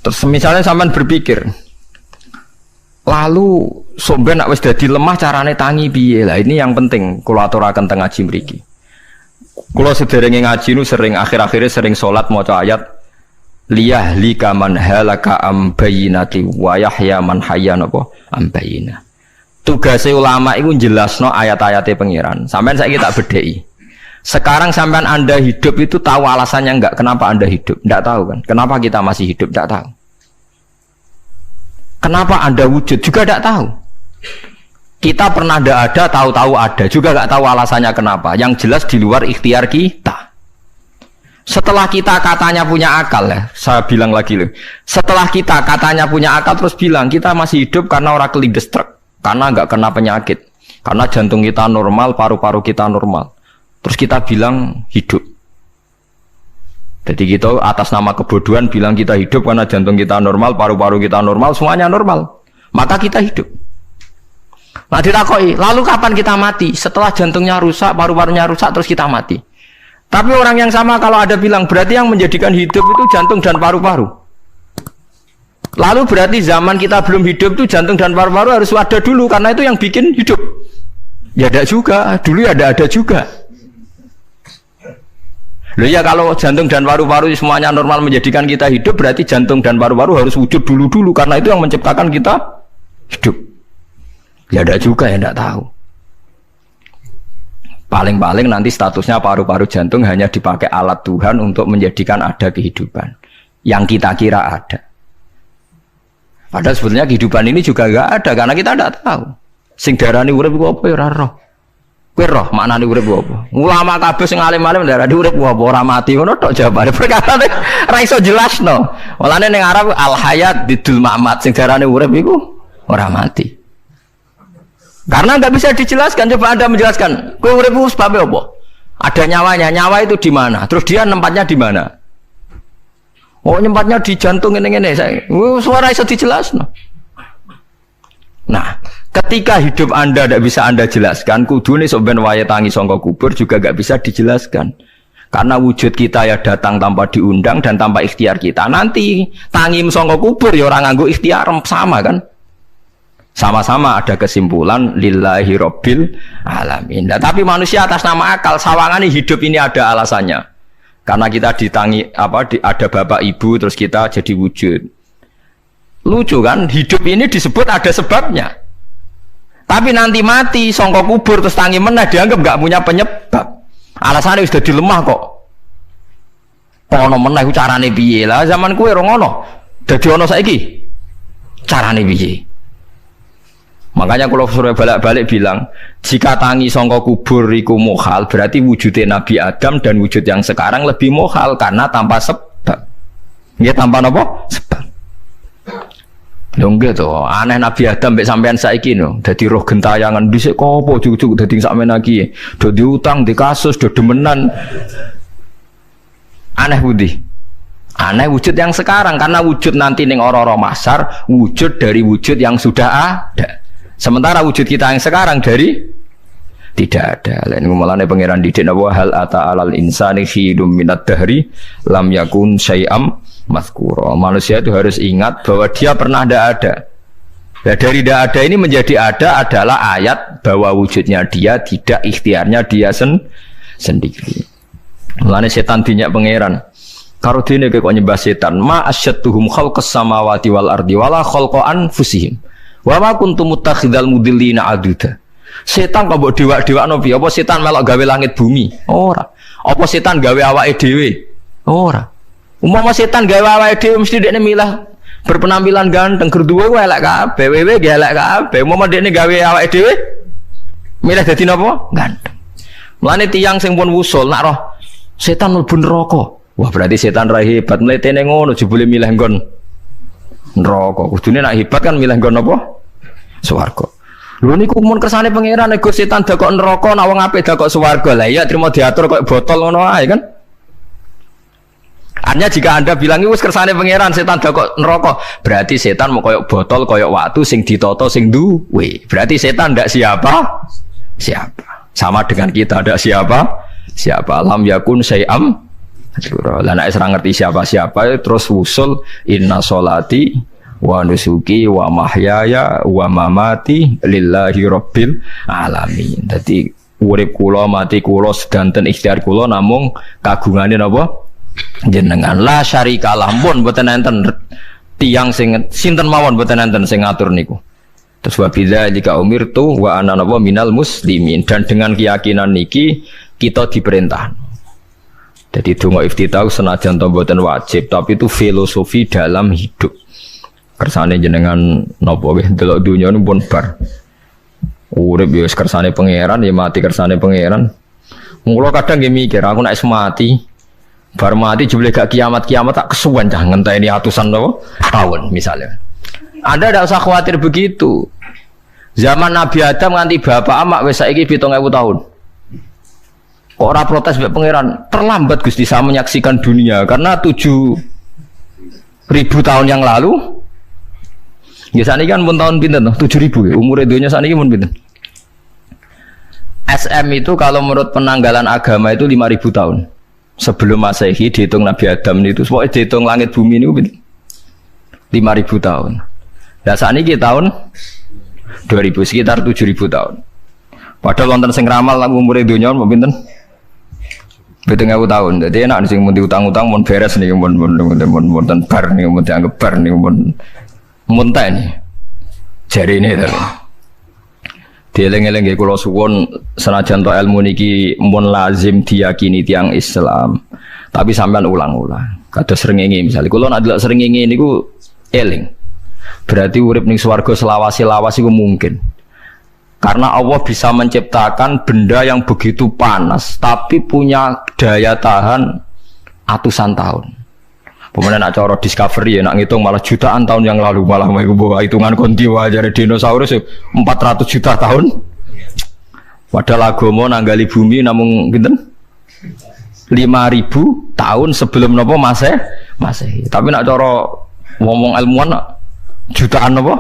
Terus misalnya sampean berpikir, lalu sampean nek wis dadi lemah carane tangi piye? Lah ini yang penting kula aturaken teng ngaji mriki. Kula sederenge ngaji nu sering akhir-akhire sering salat maca ayat liyahlika man halaka am bayyinati wa yahya man hayya napa am bayyinah. Tugase ulama iku jelasno ayat-ayate pangeran. Sampeyan saiki tak bedheki. Sekarang sampean Anda hidup itu tahu alasannya enggak? Kenapa Anda hidup? Enggak tahu kan? Kenapa kita masih hidup? Enggak tahu. Kenapa Anda wujud? Juga enggak tahu. Kita pernah enggak ada, tahu-tahu ada. Juga enggak tahu alasannya kenapa. Yang jelas di luar ikhtiar kita. Setelah kita katanya punya akal ya, saya bilang lagi loh. Setelah kita katanya punya akal terus bilang kita masih hidup karena orang kelindes truk. Karena enggak kena penyakit. Karena jantung kita normal, paru-paru kita normal. Terus kita bilang hidup. Jadi kita atas nama kebodohan bilang kita hidup karena jantung kita normal, paru-paru kita normal, semuanya normal. Maka kita hidup. Nah ditakoi, lalu kapan kita mati? Setelah jantungnya rusak, paru-parunya rusak, terus kita mati. Tapi orang yang sama kalau ada bilang, berarti yang menjadikan hidup itu jantung dan paru-paru. Lalu berarti zaman kita belum hidup itu jantung dan paru-paru harus ada dulu, karena itu yang bikin hidup. Ya ada juga, dulu ya ada juga. Loh ya kalau jantung dan paru-paru semuanya normal menjadikan kita hidup, berarti jantung dan paru-paru harus wujud dulu karena itu yang menciptakan kita hidup. Ya ada juga ya tidak tahu. Paling-paling nanti statusnya paru-paru jantung hanya dipakai alat Tuhan untuk menjadikan ada kehidupan yang kita kira ada. Padahal sebetulnya kehidupan ini juga enggak ada karena kita tidak tahu. Sing darani urip iku apa ya ora roh. Kowe roh maknane urip apa? Ulama kabeh sing alim-alim darani urip apa ora mati ngono tok jawabane. Perkara ora iso jelasno. Walane ning Arab al hayat bidul mamat sing darane urip iku ora mati. Karena enggak bisa dijelaskan. Coba Anda menjelaskan. Kowe urip iku sebab apa? Ada nyawanya. Nyawa itu di mana? Terus dia nempatnya di mana? Oh, nyempatnya di jantung ngene-ngene. Suara iso dijelasno. Nah, ketika hidup Anda tidak bisa Anda jelaskan, kudune sampeyan wayahe tangi sangka kubur juga tidak bisa dijelaskan. Karena wujud kita ya datang tanpa diundang dan tanpa ikhtiar kita. Nanti tangi sangka kubur ya ora nganggo ikhtiar sama kan? Sama-sama ada kesimpulan lillahi rabbil alamin. Nah, tapi manusia atas nama akal sawangane hidup ini ada alasannya. Karena kita ditangi ada bapak ibu terus kita jadi wujud. Lucu kan? Hidup ini disebut ada sebabnya. Tapi nanti mati sangka kubur terus tangi meneh dianggap enggak punya penyebab. Alasannya sudah dilemah kok. Ono meneh carane piye? Lah zaman kowe ora ngono. Dadi ono saiki. Carane piye? Makanya kalau suruh balik-balik bilang, jika tangi sangka kubur iku muhal, berarti wujudnya Nabi Adam dan wujud yang sekarang lebih muhal karena tanpa sebab. Ya tanpa apa? Sebab. Lho nggih to, aneh Nabi Adam mbek sampean saiki no, dadi roh gentayangan dhisik kok apa cucuk dadi sampean iki. Do diutang, di kasus, do demenan. Aneh budi. Aneh wujud yang sekarang karena wujud nanti ning ora-ora masar, wujud dari wujud yang sudah ada. Sementara wujud kita yang sekarang dari tidak ada. Lain ngomongane pangeran didik napa hal ata alal insani hidum minad dahri lam yakun syai'am mazkura. Manusia itu harus ingat bahwa dia pernah tidak ada. Nah, dari tidak ada ini menjadi ada adalah ayat bahwa wujudnya dia tidak ikhtiarnya dia sendiri. Mulane setan dinyak pangeran. Karo dene kok nyembah setan, ma asyadduhum khalqas samawati wal ardi wala khalqa anfusihim. Wa ma kuntum muttakhidal mudillina aduda. Setan kok mbok dewak-dewakno piye? Apa setan melok gawe langit bumi? Ora. Apa setan gawe awake dhewe? Ora. Umpama setan gawe awake dhewe mesti dekne milah berpenampilan ganteng, gerduwe ku elek kabeh, wewe ge elek kabeh. Umpama dekne gawe awake dhewe milah dadi napa? Ganteng. Mulane tiyang sing pun wusul nak roh setan mlebu neraka. Wah, berarti setan ra hebat mletene ngono jebule milih nggon neraka. Kudune nak hebat kan milih nggon apa? Swarga. Lho niku mun kersane pangeran nek setan dakok neraka nak wong apik dakok swarga. Lah iya trimo diatur kok botol ngono ae kan. Hanya jika Anda bilang itu kersane pangeran setan dakok neraka, berarti setan mau koyok botol koyok watu sing ditoto sing duwe. Berarti setan ndak siapa? Siapa. Sama dengan kita ndak siapa? Siapa lam yakun syai'am Lah nek ora ngerti siapa-siapa terus usul inna sholati wa nusuki wa mahyaya wa mamati lillahi rabbil alamin. Dadi urip kula mati kula sedanten ikhtiar kula namung kagungane napa jenengan. La syarikalah pun mboten enten tiyang sing sinten mawon mboten enten sing ngatur niku. Terus wa bidzalika umirtu wa ana napa minal muslimin, dan dengan keyakinan niki kita diperintah. Jadi donga iftitah senajan to mboten wajib, tapi itu filosofi dalam hidup. Kersane jenengan napa wis delok dunya pun bar. Urip ya kersane pangeran, ya mati kersane pangeran. Mula kadang nggih mikir, aku nek mati, bar mati jebule gak kiamat-kiamat tak kesuwen cah ngenteni atusan napa tahun misalnya. Anda tidak usah khawatir begitu. Zaman Nabi Adam nganti bapak amak wis saiki 7.000 tahun. Kok ora protes mbek pangeran? Terlambat Gusti saya menyaksikan dunia karena 7.000 tahun yang lalu. Ya sakniki kan pun tahun pinten toh? 7.000 ya. Umur dunia sakniki pun pinten? SM itu kalau menurut penanggalan agama itu 5.000 tahun. Sebelum Masehi dihitung Nabi Adam itu, pokoknya dihitung langit bumi ini 5.000 tahun. Nah sakniki tahun 2000 sekitar 7.000 tahun. Padahal wonten sing ramal umur dunia mau pinten? 7.000 tahun. Jadi enak sing mun diutang-utang mun beres nih mun bar nih mun dianggap bar nih mun muntah nih. Jari ini tadi. Dieling-eling nggih kula suwun senajan to ilmu niki mun lazim diyakini tiyang Islam. Tapi sampean ulang-ulang. Kados srengenge misalnya kula nek delok srengenge niku eling. Berarti urip ning swarga selawasi-lawas iku mungkin. Karena Allah bisa menciptakan benda yang begitu panas tapi punya daya tahan atusan tahun. Pemenang nak cara discovery ya nak ngitung malah jutaan tahun yang lalu, malah bawa hitungan kontiwa dari dinosaurus 400 juta tahun. Padahal agama nanggali bumi namung pinten? 5.000 tahun sebelum napa Masehi. Tapi nak cara ngomong ilmuwan nak jutaan napa?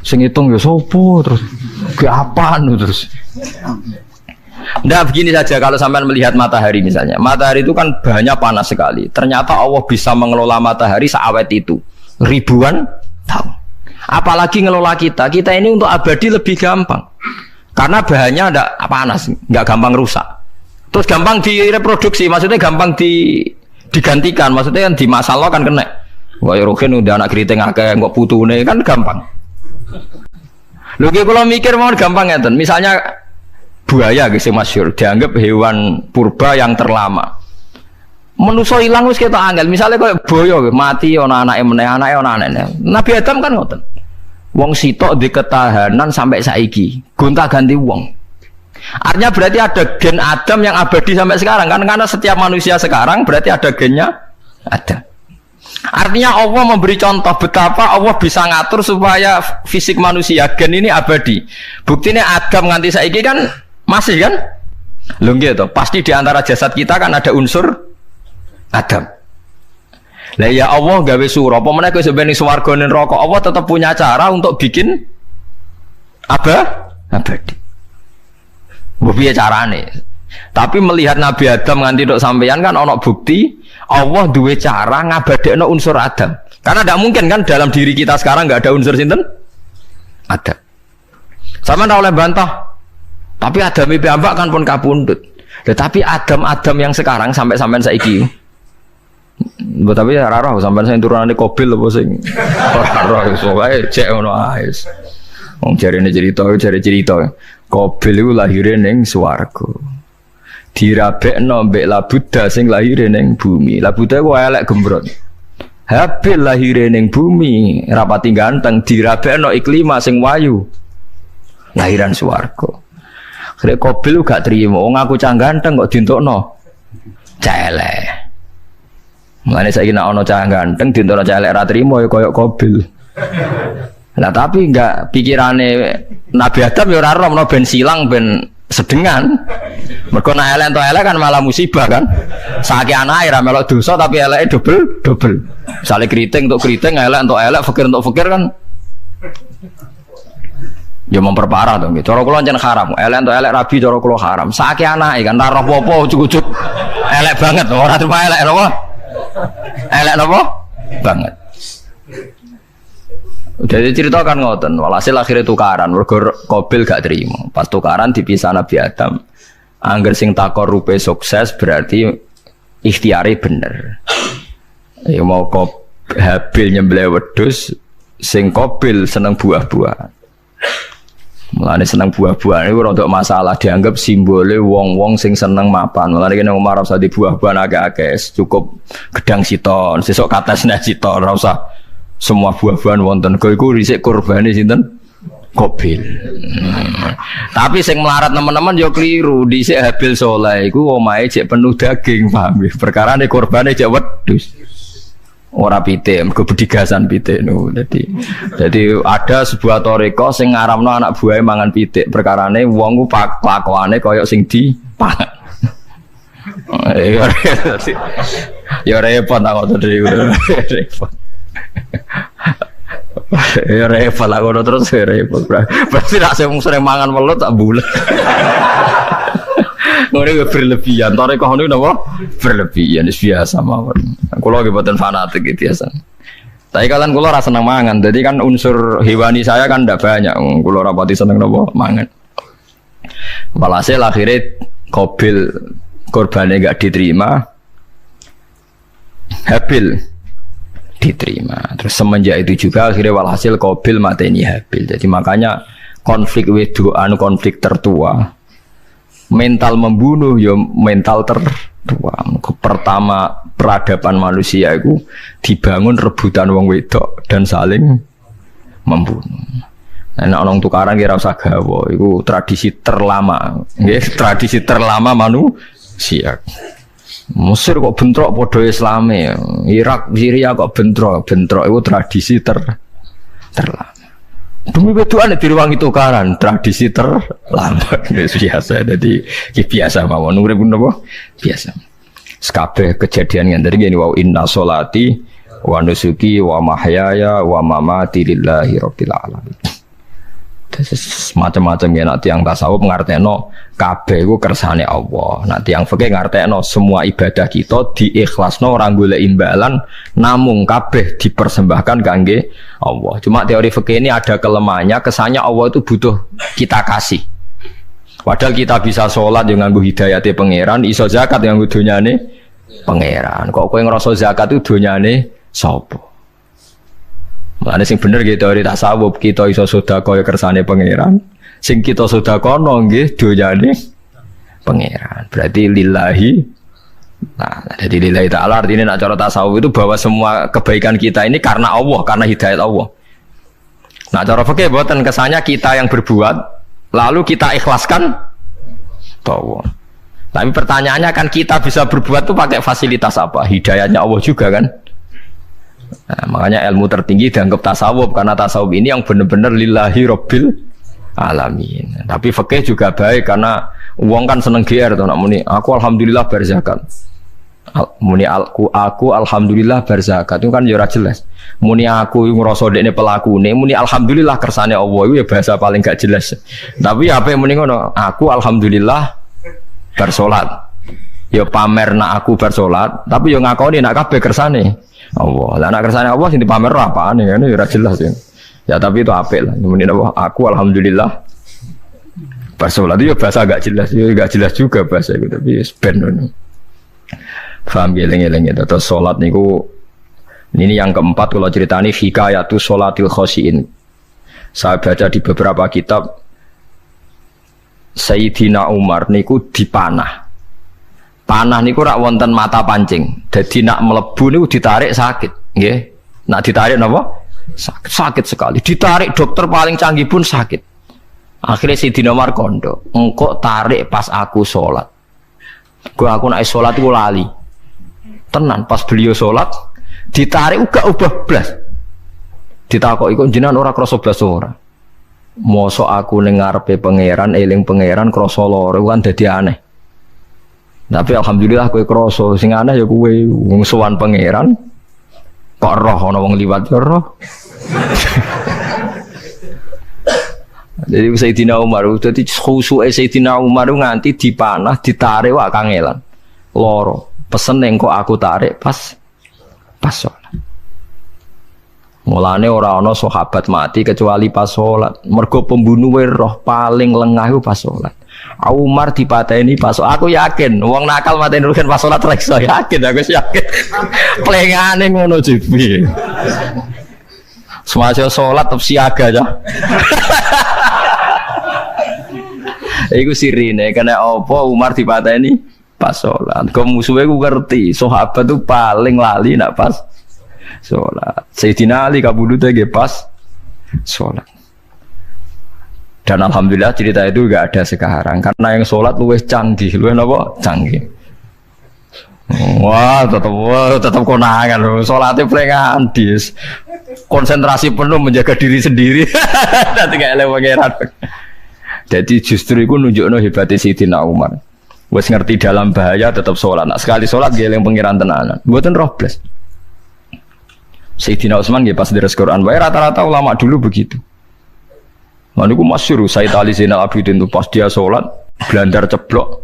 Sing hitung ya sopo terus ke apaan terus. Nah begini saja kalau sampean melihat matahari misalnya. Matahari itu kan bahannya panas sekali. Ternyata Allah bisa mengelola matahari seawet itu ribuan tahun. Apalagi ngelola kita. Kita ini untuk abadi lebih gampang. Karena bahannya ada panas, nggak gampang rusak. Terus gampang direproduksi, maksudnya gampang digantikan. Maksudnya kan di masa lalu kan kena. Wah Rohin udah anak keriting akeh nggak putune kan gampang. Lho kalau mikir mau gampang ya, misalnya buaya guys yang masyhur dianggap hewan purba yang terlama. Manusa ilang wis ketok angel. Misalnya koyo boyo mati ana anake meneh, anake ana anake. Nabi Adam kan ngoten. Wong sitok di ketahanan sampai saiki, gonta-ganti wong. Artinya berarti ada gen Adam yang abadi sampai sekarang kan, karena setiap manusia sekarang berarti ada gennya ada. Artinya Allah memberi contoh betapa Allah bisa ngatur supaya fisik manusia gen ini abadi. Buktinya Adam nganti saiki kan masih kan? Lho nggih to, pasti di antara jasad kita kan ada unsur Adam. Lah ya Allah gawe sura, apa meneh kowe sampeyan ning swarga ning neraka, Allah tetap punya cara untuk bikin abadi. Piye carane? Tapi melihat Nabi Adam nganti tok sampeyan kan ana bukti Allah duwe cara ngabadekno unsur Adam. Karena tidak mungkin kan dalam diri kita sekarang nggak ada unsur sinten? Adam. Sama ndak oleh bantah. Tapi Adam iki ambak kan pun kapundhut. Tetapi Adam yang sekarang sampai sampean saiki. Tapi ora roh sampean sing turunane Qabil apa sing ora roh iso wae cek ngono ae. Wong jarene cerita. Qabil iku lahire ning swarga. Dirabekno mbek Labuda sing lahire ning bumi. Labuda ku elek gembrot. Habil lahire ning bumi, rapati ganteng, dirabekno Iklima sing wayu. Lahiran swarga. Akhire Qabil gak trimo, wong aku cah ganteng kok dientukno cah elek. Mulane saiki nek ana cah ganteng dientukno cah elek ra trimo ya koyo Qabil. Lah tapi enggak pikirane Nabi Adam ya ora roh ben silang ben sedengan. Mergo nek elek entuk elek kan malah musibah kan. Saiki anake ra melok dosa tapi eleke double. Misale keriting entuk keriting, elek entuk elek, fakir entuk fakir kan. Ya memperparah to nggih. Cara kula jan haram. Elek entuk elek rabi cara kula haram. Saiki anake kan ora apa-apa ujug-ujug. Elek banget ora terima elek napa? Elek napa? Banget. Jadi cerita kan ngoten, walhasil akhirnya tukaran, mergo Qabil gak terima. Pas tukaran dipisah Nabi Adam. Angger sing takorupe sukses berarti ikhtiare bener. Ya mau Habil nyembelih wedhus, sing Qabil seneng buah-buahan. Mulane seneng buah-buahan iku rada masalah, dianggap simbole wong-wong sing seneng mapan. Mulane kene Umar ora usah di buah-buahan akeh-akeh, cukup gedang siton, sesuk katesne siton, ora usah semua buah-buahan wonten. Kok iku risik kurbane sinten? Qabil. Tapi sing melarat teman-teman yo keliru, dhisik Habil saleh iku omahe jek penuh daging, paham ya? Perkarane kurbane jek wedhus. Ora pitik, mergo bedigasan pitik no. Jadi ada sebuah toreko sing ngaramno anak buahe mangan pitik. Perkarane wong ku kelakuane kaya sing dipangan. Ya repot tak ngono repot. Ya repot lah ngono terus repot. Berarti nek sering mangan welut tak bulet. Ngono berlebihan, toreko ngono napa? Berlebihan biasa mawon. Kula nggih mboten fanatik biasa. Tapi kalian kula ora seneng mangan. Jadi kan unsur hewani saya kan ndak banyak. Kula ora pati seneng napa mangan. Walhasil akhirnya Qabil korbannya enggak diterima. Habil diterima. Terus semenjak itu juga akhirnya walhasil Qabil mateni Habil. Jadi makanya konflik wedoan konflik tertua. Mental membunuh ya mental tertua. Pertama peradaban manusia itu dibangun rebutan wong wedok dan saling membunuh. Nah, orang tukaran kira usah gawa, itu tradisi terlama, nggih, tradisi terlama manusia. Mesir kok bentrok padha Islame, Irak, Syria kok bentrok itu tradisi terlama. Demi wedoan di ruang itu tukaran, tradisi terlama biasa. Jadi biasa mawon urip napa? Biasa. Sekabeh kejadian yang dari gini wa inna sholati wa nusuki wa mahyaya wa mamati lillahi rabbil alamin. Macam-macam ya nanti yang tasawuf ngartekno kabeh iku kersane Allah. Nanti yang fikih ngartekno semua ibadah kita diikhlasno ora golek imbalan namung kabeh dipersembahkan kangge Allah. Cuma teori fikih ini ada kelemahannya, kesannya Allah itu butuh kita kasih. Padahal kita bisa sholat yang nganggo hidayate pangeran, iso zakat yang nganggo donyane pangeran. Kok kowe ngrasa zakat itu donyane sapa? Mulane sing bener gitu teori tasawuf, kita iso sedekah ya kersane pangeran. Sing kita sedekahno nggih donyane pangeran. Berarti lillahi. Nah, jadi lillahi ta'ala artinya nak cara tasawuf itu bahwa semua kebaikan kita ini karena Allah, karena hidayat Allah. Nah, cara fikih boten kesannya kita yang berbuat lalu kita ikhlaskan Allah. Tapi pertanyaannya kan kita bisa berbuat tuh pakai fasilitas apa? Hidayatnya Allah juga kan? Nah, makanya ilmu tertinggi dianggap tasawuf karena tasawuf ini yang benar-benar lillahi rabbil alamin. Tapi fikih juga baik karena uang kan seneng GR tuh nak muni. Aku alhamdulillah berzakat. Muni aku alhamdulillah berzakat itu kan ora jelas. Muni aku ngrasa dekne pelakune, muni alhamdulillah kersane Allah itu ya bahasa paling gak jelas. Tapi apa yang muni ngono? Aku alhamdulillah bersolat. Ya pamer nak aku bersolat, tapi yo ngakoni nak kabeh kersane Allah. Lah nak kersane Allah sing dipamer apane ngene ya ora jelas ya. Ya tapi itu apik lah. Muni apa? Aku alhamdulillah bersolat itu ya bahasa agak jelas, ya agak jelas juga bahasa itu tapi ben ngono. Paham geleng-geleng itu. Terus salat niku ini yang keempat kalau ceritani hikayatu sholatil khosyin. Saya baca di beberapa kitab Sayyidina Umar niku dipanah. Panah niku rak wonten mata pancing. Jadi nak melebu niku ditarik sakit, nggih. Nak ditarik napa? Sakit sekali. Ditarik dokter paling canggih pun sakit. Akhirnya Sayyidina Umar kondo, engkau tarik pas aku sholat. Aku nak sholat itu lali. Tenan pas beliau sholat ditarik uga ubah blas. Ditakok iku jenengan ora krasa blas ora. Mosok aku ning ngarepe pangeran eling pangeran krasa lara kan dadi aneh. Tapi alhamdulillah kowe krasa sing aneh ya kowe wong sowan pangeran kok roh ana wong liwat ya roh. Jadi Sayyidina Umar, jadi khusuke Sayyidina Umar nganti dipanah, ditarik wak kangelan. Loro. Pesen ning kok aku tarik pas salat. Mulane ora ana sahabat mati kecuali pas salat. Mergo pembunuhe roh paling lengah iku pas salat. Umar dipateni pas aku yakin wong nakal mateni rugen pas salat rek iso yakin aku yakin. Plengane ngono jibi. Semasa salat tetep siaga ya. Iku sirine kena apa Umar dipateni pas salat. Kok musuhe ku ngerti, sahabat tuh paling lali nak pas salat. Sayyidina Ali kabudute nggih pas salat. Dan alhamdulillah cerita itu enggak ada sekarang karena yang salat luwih canggih, luwih napa? Canggih. Wah, tetap konangan lho. Salate plengan dis. Konsentrasi penuh menjaga diri sendiri. Nanti gak elek pangeran. Jadi justru itu nunjukno hebatnya Sayyidina Umar. Wes ngerti dalam bahaya tetap sholat. Nah, sekali sholat geleng pangeran tenanan. Mboten roh blas. Sayyidina Utsman nggih pas deres Quran wae rata-rata ulama dulu begitu. Nah niku masyhur Sayyid Ali Zainal Abidin itu pas dia sholat blandar ceblok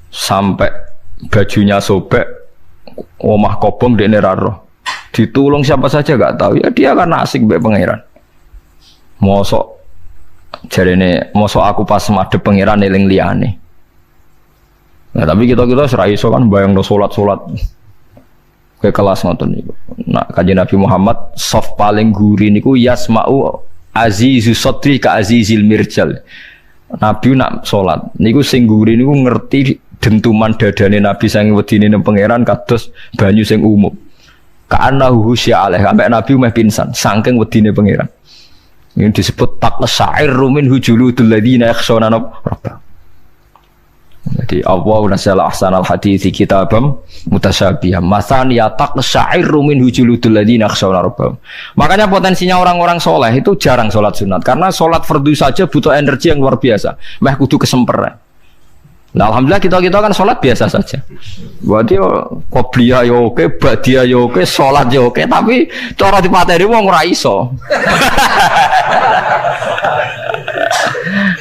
sampai bajunya sobek, omah kobong dekne ra roh. Ditulung siapa saja enggak tahu. Ya dia karena asik mbek pangeran. Mosok jarene mosok aku pas madhep pangeran eling liyane. Nah tapi kita ora iso kan bayangno salat-salat ke kelas ngoten niku. Nah kanjeng Nabi Muhammad soft paling guri niku yasma'u azizu sadri ka azizil mirjal. Nabi nak salat niku sing guri niku ngerti dentuman dadane Nabi saking wedine nang pangeran kados banyu sing umum. Ka'annahu husya alaih sampai Nabi meh pingsan saking wedine pangeran. Ini disebut taqsa'irru min hujuludul ladzina yakhshawna rabbahum. Jadi Allah nazzala ahsanal hadithi kitabam mutasyabiham masaniya taqsa'irru min hujuludul ladzina yakhshawna rabbahum. Makanya potensinya orang-orang soleh itu jarang sholat sunat karena sholat fardu saja butuh energi yang luar biasa. Meh kudu kesemperan. Nah, alhamdulillah kita kan sholat biasa saja. Berarti qobliyah yo oke, ba'diyah yo oke, sholat yo oke, tapi cara dipateni wong ora iso.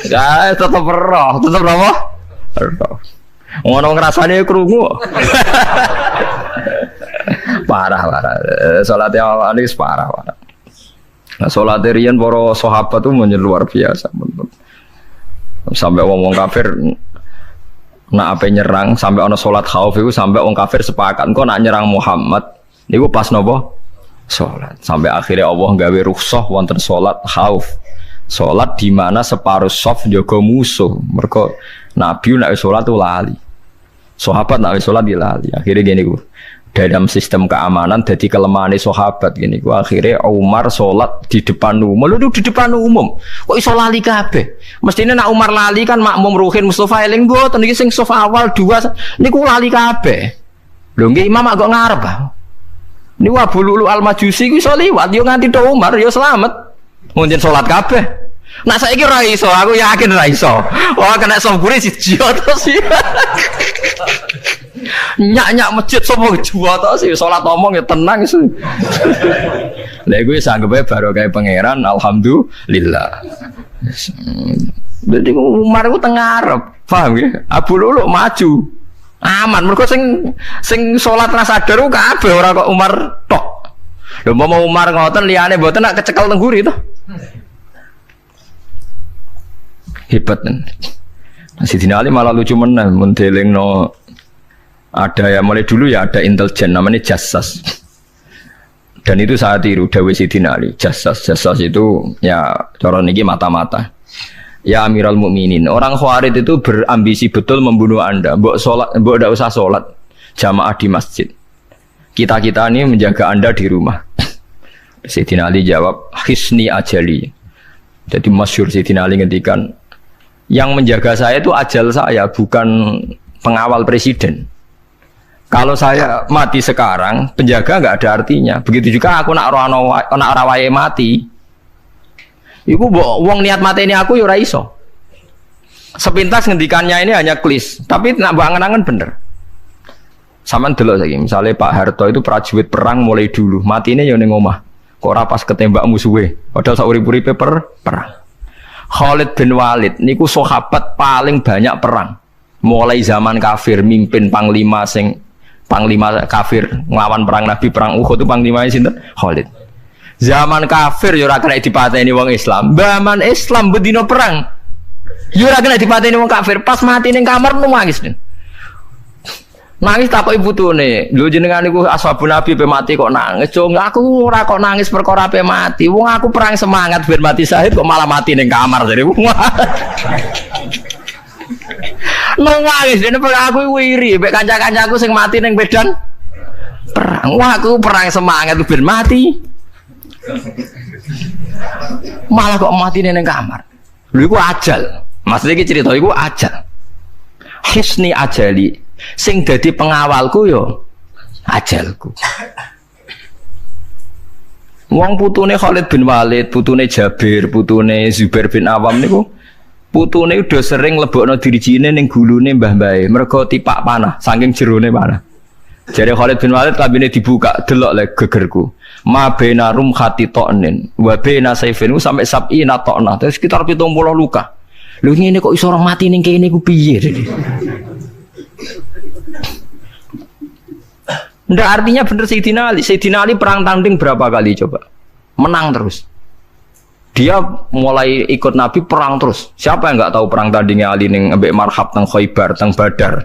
Ya, tetep roh, tetep apa? Roh. Ngono ngrasane krungu. Parah. Salatnya awake parah. Nah, salat riyen para sahabat itu luar biasa. Sampai wong kafir nak apa nyerang sampai ono sholat khauf itu sampai orang kafir sepakat kok nak nyerang Muhammad niku pas nopo sholat sampai akhirnya Allah gawe rukhsah wonten sholat khauf sholat di mana separuh shaf jaga musuh mergo Nabi nak sholat tu lali sahabat nak sholat di lali akhirnya gini ku dalam sistem keamanan jadi kelemahan sahabat gini ku akhirnya Umar sholat di depan umum lu di depan umum kok iso lali kabeh mestinya nak Umar lali kan makmum ruhin Mustafa eling mboten iki sing saf awal dua niku lali kabeh lho nggih imam kok ngarep niku Abu Lulu Al-Majusi ku iso liwat yo nganti to Umar yo selamat ngunjen sholat kabeh nak saiki ora iso aku yakin ora iso wah kena sambure siji to sih nyak masjid sopo jual to sih salat omong ya tenang sih. Lha gue sanggepe baru kayak pangeran alhamdulillah. Jadi Umar ku teng ngarep, paham ya? Abu Lulu maju. Aman mergo sing salat ra sadar ku kabeh ora kok Umar tok. Lho mau Umar ngoten liyane mboten nak kecekel teng guri to. Hebat kan. Sayyidina Ali malah lucu meneh mun delingno ada ya mulai dulu ya ada intelijen namanya jassas dan itu saat tiru dawuh Sayyidina Ali jassas itu ya cara niki mata-mata ya Amirul Mukminin orang Khawarij itu berambisi betul membunuh Anda mbok ndak usah sholat jamaah di masjid kita ini menjaga Anda di rumah. Sayyidina Ali jawab hisni ajali jadi masyhur Sayyidina Ali ngendikan yang menjaga saya itu ajal saya bukan pengawal presiden. Kalau saya mati sekarang, penjaga nggak ada artinya. Begitu juga aku nak rawaye mati. Iku wong niat mati ini aku yura iso. Sepintas ngendikannya ini hanya klis, tapi nak bangen-angen bener. Saman dulu lagi, misalnya Pak Harto itu prajurit perang mulai dulu, mati ini yang omah. Kok rapas ketembak musuhe, padahal sauri-uripe perang. Khalid bin Walid niku sahabat paling banyak perang. Mulai zaman kafir mimpin panglima kafir nglawan perang Nabi perang Uhud itu panglimanya sinten? Khalid. Zaman kafir yo ora kena dipateni wong Islam. Zaman Islam bedino perang. Yo ora kena dipateni wong kafir, pas mati ning kamar nangis. Nangis takoki putune, lho jenengan niku ashabun Nabi pe mati kok nangis. Jong aku ora kok nangis perkara pe mati. Wong aku perang semangat ben mati syahid kok malah mati ning kamar jadi. Nangis dene aku iri mek kanca-kancaku sing mati ning medan perang. Wah aku perang semangat ben mati. Malah kok mati ning kamar. Lho iku ajal. Maksudnya iki cerita iku ajal. Hisni ajali. Sing dadi pengawalku yo ajalku. Wong putune Khalid bin Walid, putune Jabir, putune Zubair bin Awam niku putune udah sering lebokno dirijine ning gulune mbah-mbahe mergo tipak panah saking jerone panah. Jare Khalid bin Walid kabine dibuka delok le gegerku. Ma baina rumkhati ta'nin wa baina sayfin sampai sab'ina ta'nah. Terus sekitar 70 luka. Lho ngene kok iso orang mati ning kene ku piye? Ndak artinya bener Sayyidina Ali. Sayyidina Ali perang tanding berapa kali coba? Menang terus. Dia mulai ikut Nabi perang terus. Siapa yang nggak tahu perang tandingnya Ali ning ambek Marhab teng Khaibar teng Badar?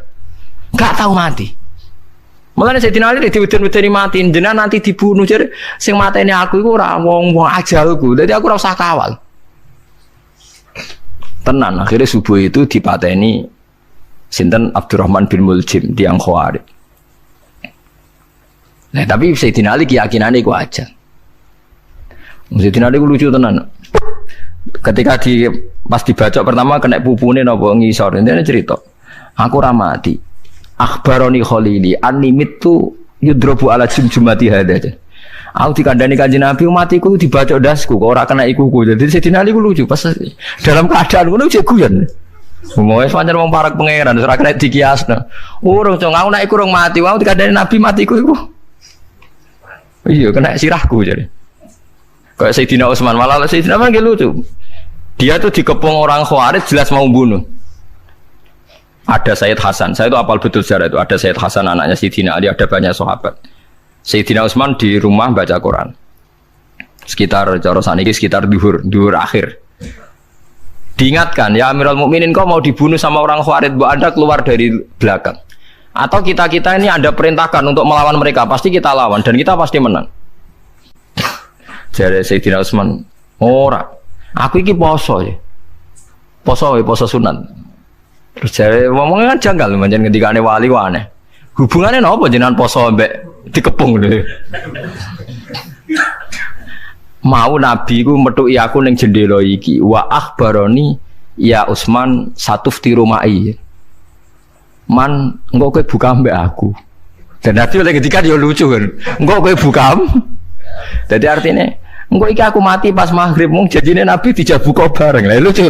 Nggak tahu mati. Mulane Sayyidina Ali diweden-wedeni mati, jenengan nanti dibunuh jare sing mateni aku iku ora wong-wong ajalku. Dadi aku ora usah kawal. Tenan akhirnya subuh itu dipateni sinten Abdurrahman bin Muljim tiang Khawarij. Nah, tapi Sayyidina Ali keyakinannya itu aja. Sayyidina Ali itu lucu tenan. Ketika pas dibacok pertama kena pupune napa ngisor. Intine cerita. Aku ra mati. Akhbaroni Khalili annimitu yudrobu ala jumjumati hada. Aku dikandani Kanjeng Nabi matiku dibacok dasku kok ora kena ikuku. Jadi Sayyidina Ali ku lucu pas dalam keadaan ngono cek guyon. Moe pancen wong parak pangeran ora kena dikiasno. Urung cong aku nek iku urung mati, aku dikandani Nabi matiku iku. Iya kena sirahku jadi. Kayak Sayyidina Utsman malah Sayyidina Utsman lucu. Dia tuh dikepung orang Khawarij jelas mau bunuh. Ada Sayyid Hasan, saya itu apal betul sejarah itu. Ada Sayyid Hasan anaknya Sayyidina Ali, ada banyak sahabat. Sayyidina Utsman di rumah baca Quran. Sekitar cara saniki sekitar duhur akhir. Diingatkan, ya Amirul Mukminin kau mau dibunuh sama orang Khawarij, Bu Anda keluar dari belakang. Atau kita ini ada perintahkan untuk melawan mereka, pasti kita lawan dan kita pasti menang. Jadi Sayyidina Utsman, ora, aku iki poso ya, poso sunat. Terus jadi ngomongnya kan janggal, macam ketika ane wali aneh. Hubungannya apa jenengan poso mbek dikepung deh. Mau Nabi ku metuki aku ning jendela iki, wa akhbaroni ya Utsman satufti rumai. Man, engkau kowe buka mbak aku. Dan Nabi oleh ketika dia lucu kan, engkau kowe buka. Jadi artinya, engkau iki aku mati pas maghrib, mung jadinya Nabi dijak buka bareng. Lucu.